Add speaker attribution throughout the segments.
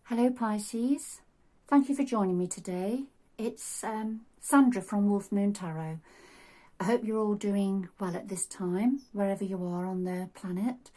Speaker 1: Hello Pisces, thank you for joining me today. It's Sandra from Wolf Moon Tarot. I hope you're all doing well at this time, wherever you are on the planet.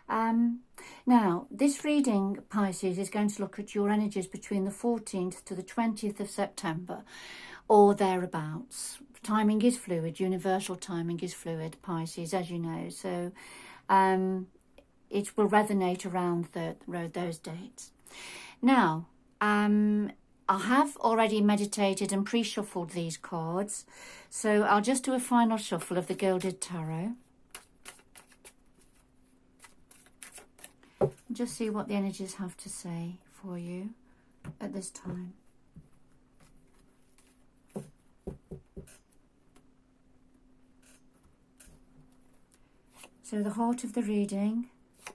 Speaker 1: Now, this reading, Pisces, is going to look at your energies between the 14th to the 20th of September, or thereabouts. Timing is fluid, universal timing is fluid, Pisces, as you know, so it will resonate around those dates. Now, I have already meditated and pre-shuffled these cards, so I'll just do a final shuffle of the Gilded Tarot. Just see what the energies have to say for you at this time. So the heart of the reading,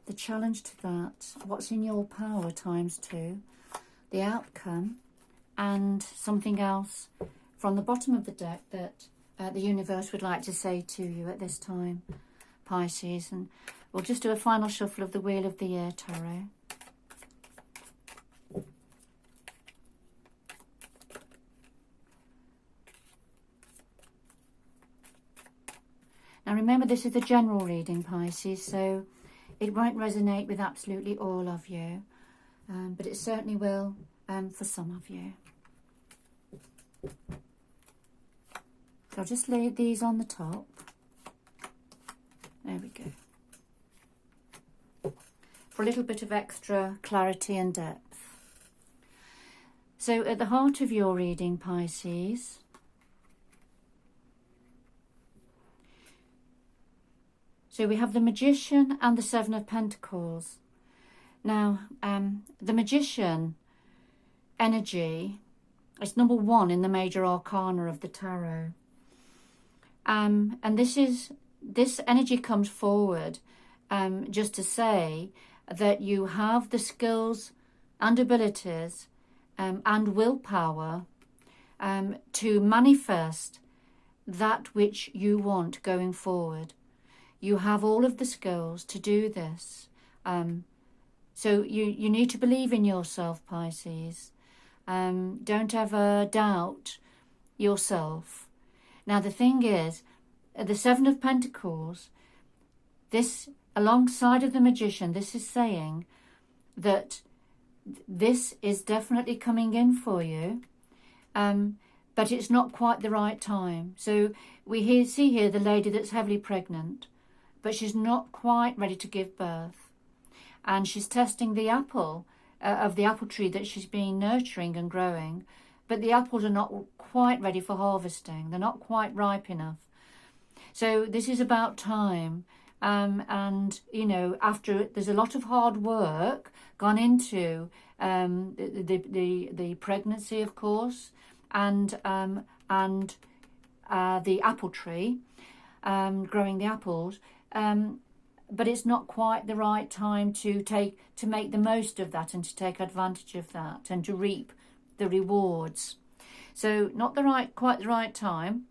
Speaker 1: the challenge to that, what's in your power ×2, the outcome, and something else from the bottom of the deck that the universe would like to say to you at this time, Pisces. And we'll just do a final shuffle of the Wheel of the Year Tarot. Now remember, this is the general reading, Pisces, so it won't resonate with absolutely all of you, but it certainly will for some of you. So I'll just lay these on the top. There we go. For a little bit of extra clarity and depth. So at the heart of your reading, Pisces, so we have the Magician and the Seven of Pentacles. Now, the Magician energy is number 1 in the major arcana of the tarot. And this energy comes forward just to say that you have the skills and abilities and willpower to manifest that which you want going forward. You have all of the skills to do this. So you need to believe in yourself, Pisces. Don't ever doubt yourself. Now, the thing is, the Seven of Pentacles, this, alongside of the Magician, this is saying that this is definitely coming in for you, but it's not quite the right time. So we see here the lady that's heavily pregnant, but she's not quite ready to give birth. And she's testing the apple of the apple tree that she's been nurturing and growing, but the apples are not quite ready for harvesting. They're not quite ripe enough. So this is about time. And, you know, after there's a lot of hard work gone into the pregnancy, of course, and the apple tree, growing the apples, but it's not quite the right time to make the most of that and to take advantage of that and to reap the rewards. So not quite the right time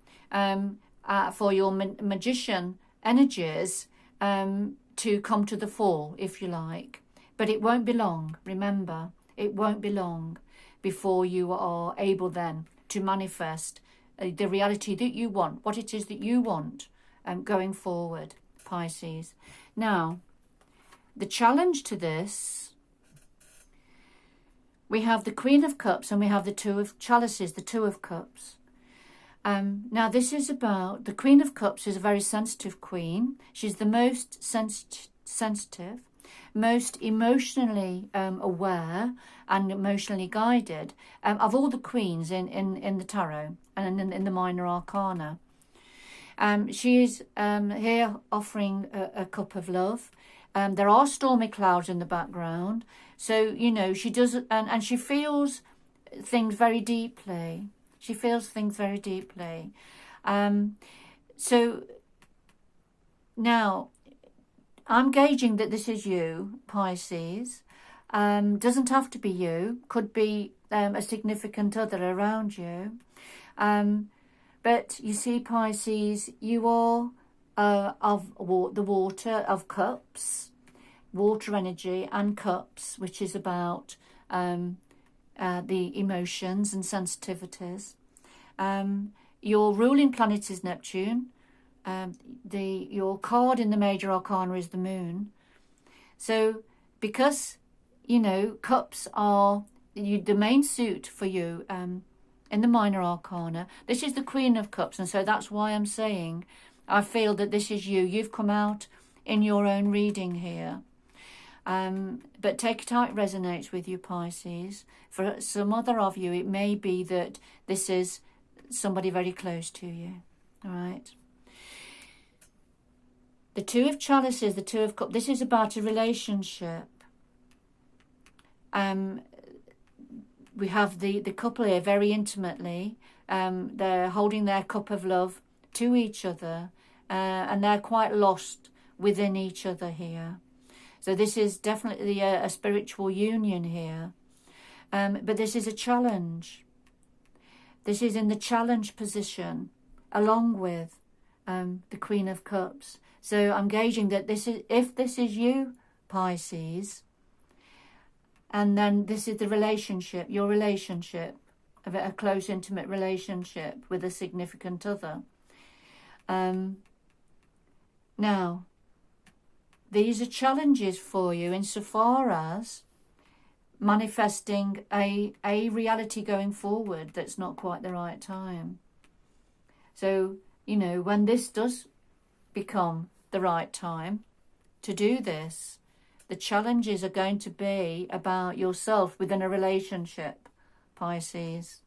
Speaker 1: for your magician energies to come to the fore, if you like. But it won't be long, remember, it won't be long before you are able then to manifest the reality that you want, what it is that you want going forward, Pisces. Now, the challenge to this, we have the Queen of Cups and we have the Two of Chalices, the Two of Cups. Now, this is about, the Queen of Cups is a very sensitive queen. She's the most sensitive, most emotionally aware and emotionally guided of all the queens in the tarot and in the minor arcana. She is here offering a cup of love. There are stormy clouds in the background. So, you know, she does, and she feels things very deeply. She feels things very deeply. So now I'm gauging that this is you, Pisces. Doesn't have to be you. Could be a significant other around you. But you see, Pisces, you are of the Water of Cups. water energy, and cups, which is about the emotions and sensitivities. Your ruling planet is Neptune. Your card in the major arcana is the moon. So because, you know, cups are the main suit for you in the minor arcana, this is the Queen of Cups. And so that's why I'm saying I feel that this is you. You've come out in your own reading here. But take it how it resonates with you, Pisces. For some other of you, it may be that this is somebody very close to you. All right. The Two of Chalices, the Two of Cups, this is about a relationship. We have the couple here very intimately. They're holding their cup of love to each other, and they're quite lost within each other here. So this is definitely a spiritual union here. But this is a challenge. This is in the challenge position, along with the Queen of Cups. So I'm gauging that if this is you, Pisces, and then this is the relationship, your relationship, a close, intimate relationship with a significant other. Now, these are challenges for you insofar as manifesting a reality going forward that's not quite the right time. So, you know, when this does become the right time to do this, the challenges are going to be about yourself within a relationship, Pisces.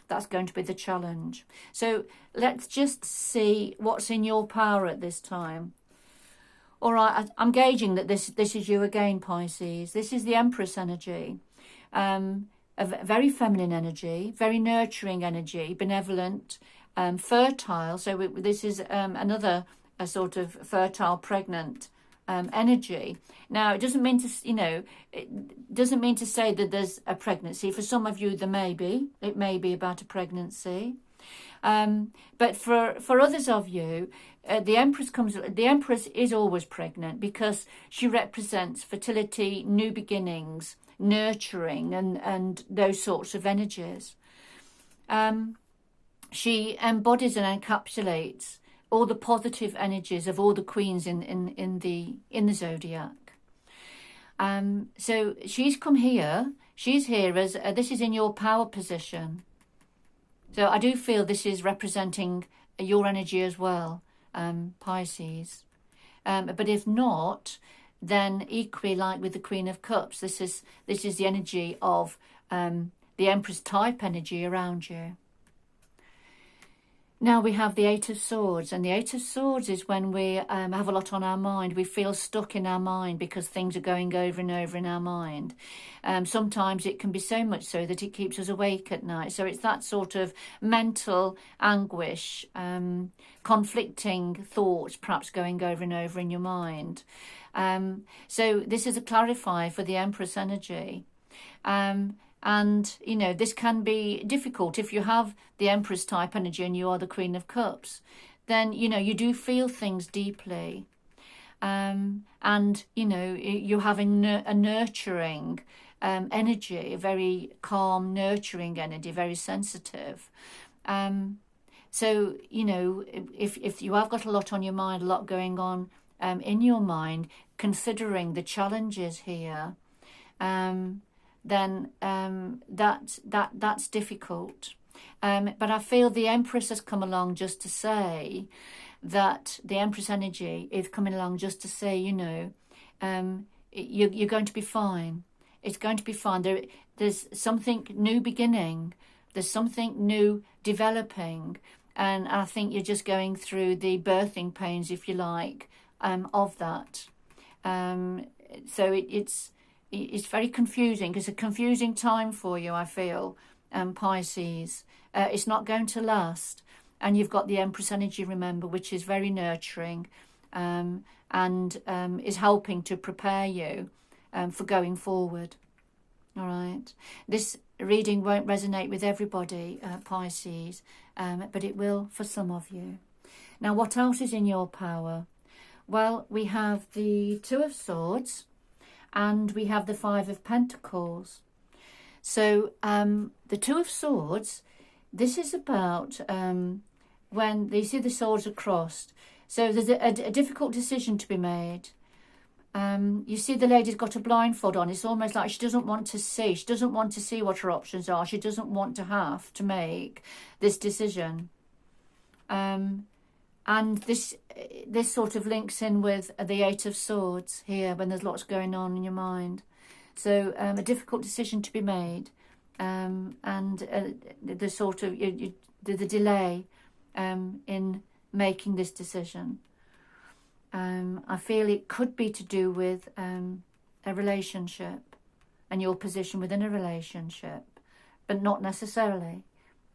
Speaker 1: That's going to be the challenge. So let's just see what's in your power at this time. All right, I'm gauging that this is you again, Pisces. This is the Empress energy. A very feminine energy, very nurturing energy, benevolent, fertile. So this is another a sort of fertile, pregnant energy. Now, it doesn't mean to, you know, it doesn't mean to say that there's a pregnancy. For some of you, there may be. It may be about a pregnancy. But for others of you, the Empress is always pregnant because she represents fertility, new beginnings, nurturing, and those sorts of energies. She embodies and encapsulates all the positive energies of all the queens in the zodiac. So she's come here. She's here as this is in your power position. So I do feel this is representing your energy as well, Pisces. But if not, then equally like with the Queen of Cups, this is the energy of the Empress type energy around you. Now we have the Eight of Swords, and the Eight of Swords is when we have a lot on our mind. We feel stuck in our mind because things are going over and over in our mind. Sometimes it can be so much so that it keeps us awake at night. So it's that sort of mental anguish, conflicting thoughts perhaps going over and over in your mind. So this is a clarifier for the Empress energy. And, you know, this can be difficult. If you have the Empress type energy and you are the Queen of Cups, then, you know, you do feel things deeply. And, you know, you're having a nurturing energy, a very calm, nurturing energy, very sensitive. So, you know, if you have got a lot on your mind, a lot going on in your mind, considering the challenges here, then that's difficult. But I feel the Empress has come along just to say that the Empress energy is coming along just to say, you know, you're going to be fine. It's going to be fine. There's something new beginning. There's something new developing. And I think you're just going through the birthing pains, if you like, of that. So it's very confusing. It's a confusing time for you, I feel, Pisces. It's not going to last. And you've got the Empress energy, remember, which is very nurturing and is helping to prepare you for going forward. All right. This reading won't resonate with everybody, Pisces, but it will for some of you. Now, what else is in your power? Well, we have the Two of Swords and we have the Five of Pentacles. So the Two of Swords, this is about when you see the swords are crossed. So there's a difficult decision to be made. You see the lady's got a blindfold on. It's almost like she doesn't want to see. She doesn't want to see what her options are. She doesn't want to have to make this decision. And this sort of links in with the Eight of Swords here when there's lots going on in your mind. So a difficult decision to be made, and the sort of the delay in making this decision. I feel it could be to do with a relationship and your position within a relationship, but not necessarily.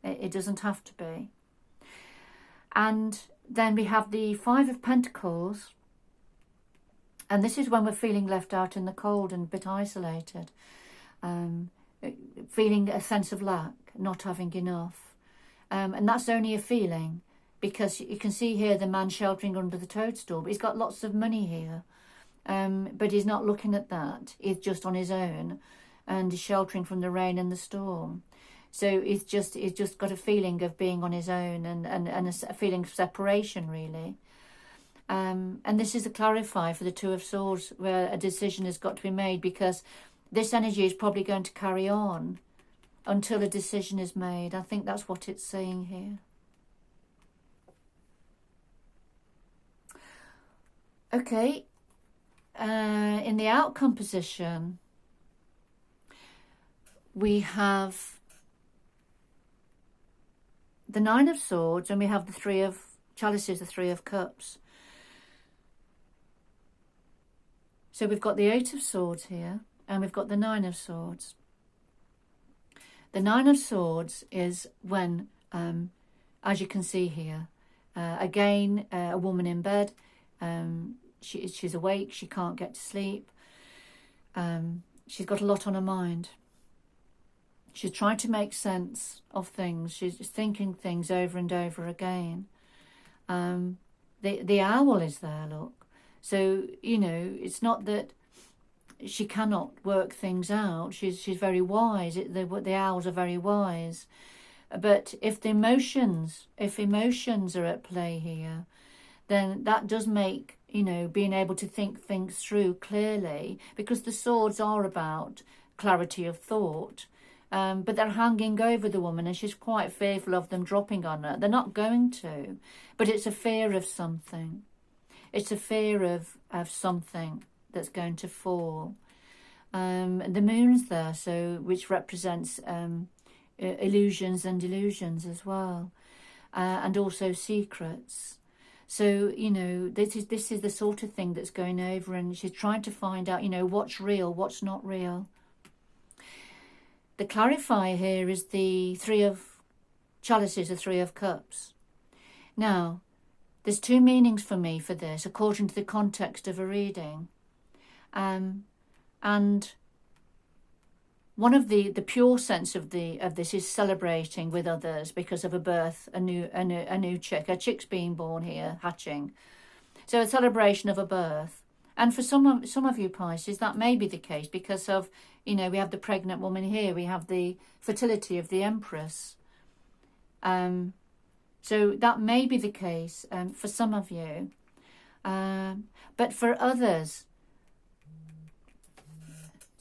Speaker 1: It doesn't have to be. And then we have the Five of Pentacles, and this is when we're feeling left out in the cold and a bit isolated, feeling a sense of lack, not having enough. And that's only a feeling, because you can see here the man sheltering under the toadstool. But he's got lots of money here, but he's not looking at that. He's just on his own and he's sheltering from the rain and the storm. So he's just got a feeling of being on his own and a feeling of separation, really. And this is a clarify for the Two of Swords, where a decision has got to be made, because this energy is probably going to carry on until a decision is made. I think that's what it's saying here. Okay, in the outcome position, we have the Nine of Swords and we have the Three of Chalices, the Three of Cups. So we've got the Eight of Swords here and we've got the Nine of Swords. The Nine of Swords is when, as you can see here, again, a woman in bed. She's awake, she can't get to sleep. She's got a lot on her mind. She's trying to make sense of things. She's just thinking things over and over again. The owl is there, look. So, you know, it's not that she cannot work things out. She's very wise. The owls are very wise. But if emotions are at play here, then that does make, you know, being able to think things through clearly, because the swords are about clarity of thought. But they're hanging over the woman and she's quite fearful of them dropping on her. They're not going to, but it's a fear of something. It's a fear of something that's going to fall. The moon's there, so which represents illusions and delusions as well, and also secrets. So, you know, this is the sort of thing that's going over, and she's trying to find out, you know, what's real, what's not real. The clarifier here is the Three of Chalices, the Three of Cups. Now, there's two meanings for me for this, according to the context of a reading. And one of the pure sense of this is celebrating with others because of a birth, a new chick. A chick's being born here, hatching. So a celebration of a birth. And for some of you Pisces, that may be the case because of, you know, we have the pregnant woman here. We have the fertility of the Empress. So that may be the case for some of you. But for others,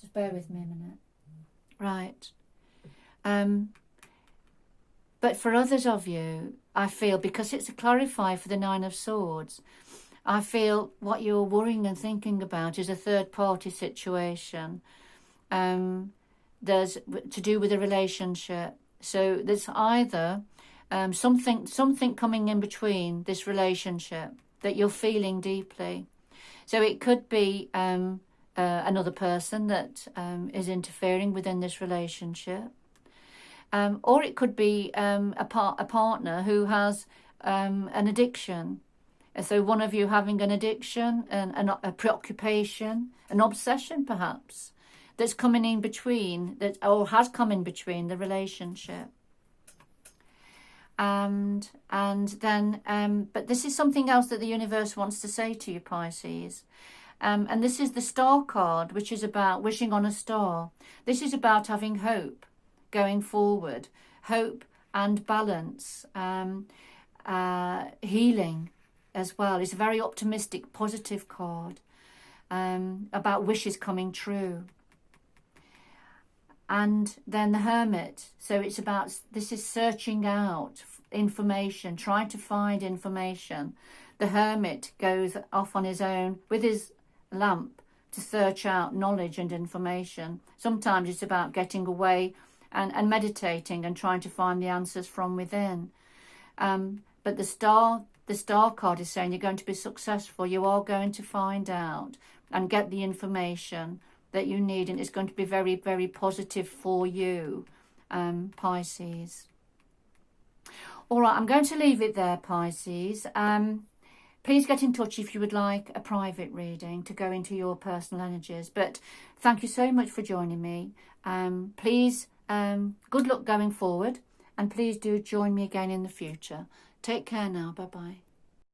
Speaker 1: just bear with me a minute. Right. But for others of you, I feel, because it's a clarifier for the Nine of Swords, I feel what you're worrying and thinking about is a third-party situation. There's to do with a relationship. So there's either something coming in between this relationship that you're feeling deeply. So it could be another person that is interfering within this relationship, or it could be a partner who has an addiction. So one of you having an addiction, a preoccupation, an obsession perhaps, that's coming in between, or has come in between the relationship. and then but this is something else that the universe wants to say to you, Pisces. And this is the star card, which is about wishing on a star. This is about having hope going forward, hope and balance, healing as well. It's a very optimistic, positive card, about wishes coming true. And then the Hermit. So it's about, this is searching out information, trying to find information. The Hermit goes off on his own with his lamp to search out knowledge and information. Sometimes it's about getting away and meditating and trying to find the answers from within. But the star card is saying you're going to be successful. You are going to find out and get the information that you need, and it's going to be very, very positive for you, Pisces. All right, I'm going to leave it there, Pisces. Please get in touch if you would like a private reading to go into your personal energies. But thank you so much for joining me. Please, good luck going forward, and please do join me again in the future. Take care now. Bye-bye.